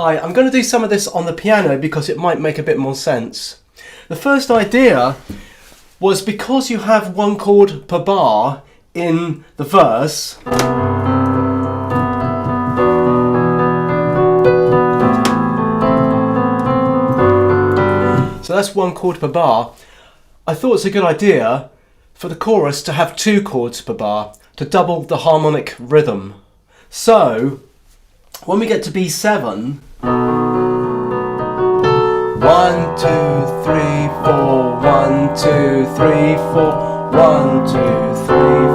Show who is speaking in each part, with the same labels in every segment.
Speaker 1: Hi, I'm going to do some of this on the piano because it might make a bit more sense. The first idea was because you have one chord per bar in the verse, so that's one chord per bar. I thought it's a good idea for the chorus to have two chords per bar to double the harmonic rhythm. So when we get to B7, 1, 2, 3, 4, 1, 2, 3, 4, 1, 2, 3,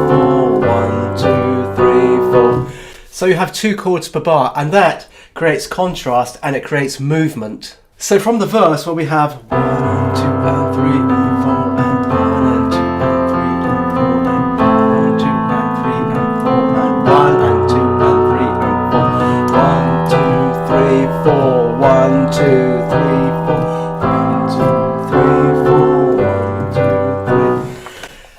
Speaker 1: 4, 1, 2, 3, 4. So you have two chords per bar, and that creates contrast and it creates movement. So from the verse where we have 1 and 2 and 3 and 4 and 1 and 2 and 3 and 4 and 1 and 2 and 3 and 4 and 1 and 2 and 3 and 4 1, 2, 3, 4 1, 2, 3, 4 1, 2, 3.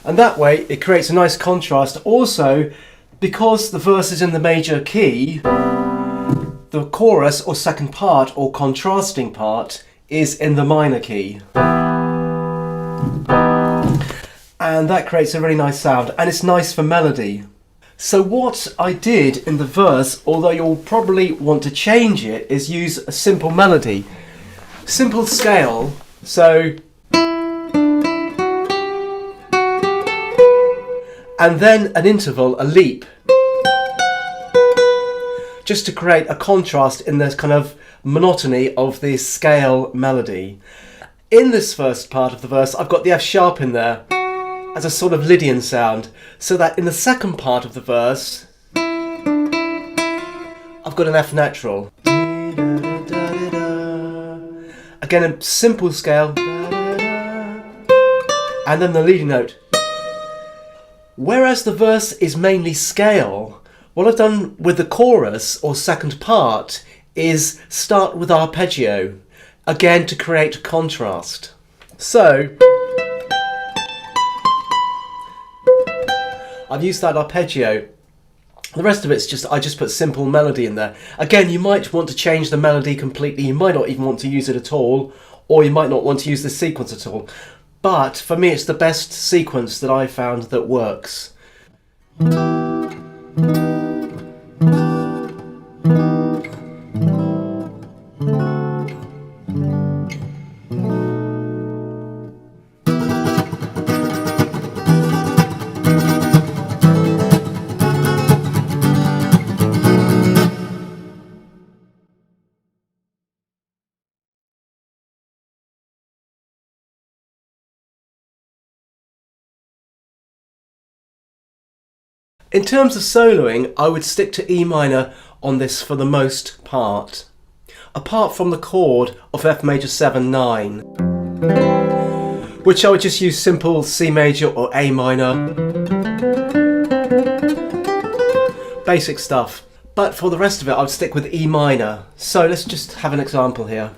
Speaker 1: And that way it creates a nice contrast. Also, because the verse is in the major key, the chorus or second part or contrasting part is in the minor key. And that creates a really nice sound, and it's nice for melody. So what I did in the verse, although you'll probably want to change it, is use a simple melody. Simple scale, so... and then an interval, a leap, just to create a contrast in this kind of monotony of the scale melody. In this first part of the verse, I've got the F sharp in there as a sort of Lydian sound, so that in the second part of the verse, I've got an F natural. Again, a simple scale, and then the leading note. Whereas the verse is mainly scale, what I've done with the chorus or second part is start with arpeggio, again to create contrast. So, I've used that arpeggio. The rest of it's just, I just put simple melody in there. Again, you might want to change the melody completely, you might not even want to use it at all, or you might not want to use this sequence at all. But for me, it's the best sequence that I found that works. In terms of soloing, I would stick to E minor on this for the most part, apart from the chord of F major 7, 9, which I would just use simple C major or A minor, basic stuff. But for the rest of it, I would stick with E minor. So let's just have an example here.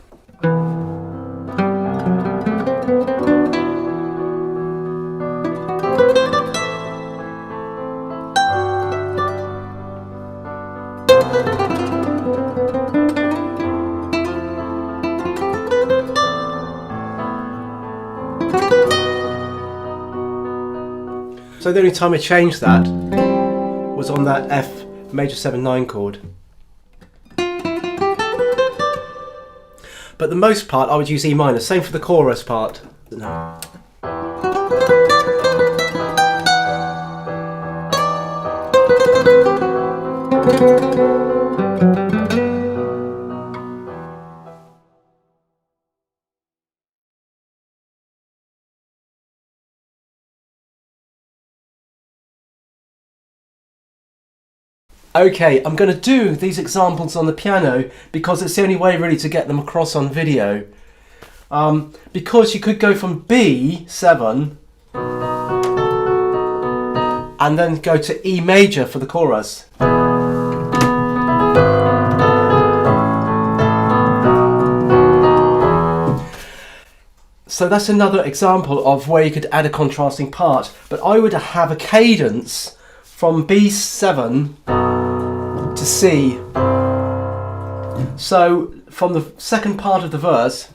Speaker 1: So the only time I changed that was on that F major 7, 9 chord. But the most part I would use E minor, same for the chorus part. No. Okay, I'm going to do these examples on the piano because it's the only way really to get them across on video. Because you could go from B7 and then go to E major for the chorus. So that's another example of where you could add a contrasting part, but I would have a cadence from B7 to C. So from the second part of the verse,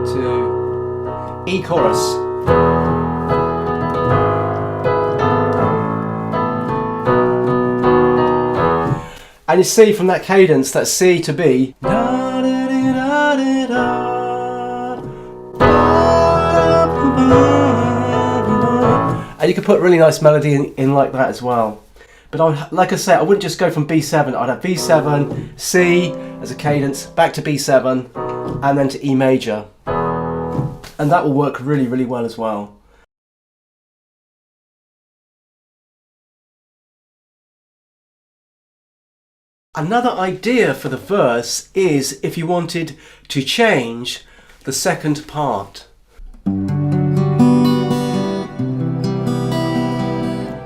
Speaker 1: to E chorus. And you see from that cadence that C to B, and you can put really nice melody in like that as well. But like I said, I wouldn't just go from B7. I'd have B7, C as a cadence, back to B7, and then to E major. And that will work really, really well as well. Another idea for the verse is if you wanted to change the second part.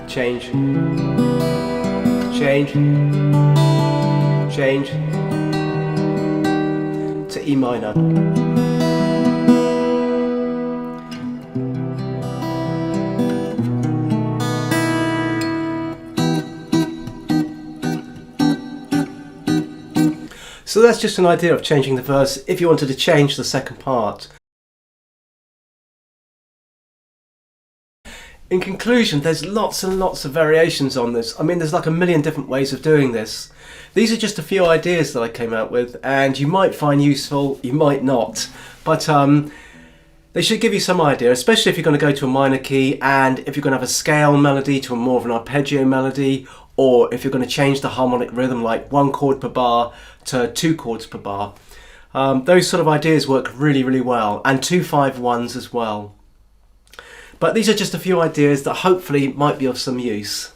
Speaker 1: Change, change, change to E minor. So that's just an idea of changing the verse if you wanted to change the second part. In conclusion, there's lots and lots of variations on this. I mean, there's like a million different ways of doing this. These are just a few ideas that I came out with, and you might find useful, you might not. But they should give you some idea, especially if you're going to go to a minor key, and if you're going to have a scale melody to a more of an arpeggio melody, or if you're going to change the harmonic rhythm like 1 chord per bar to 2 chords per bar. Those sort of ideas work really, really well, and 2-5-1s as well. But these are just a few ideas that hopefully might be of some use.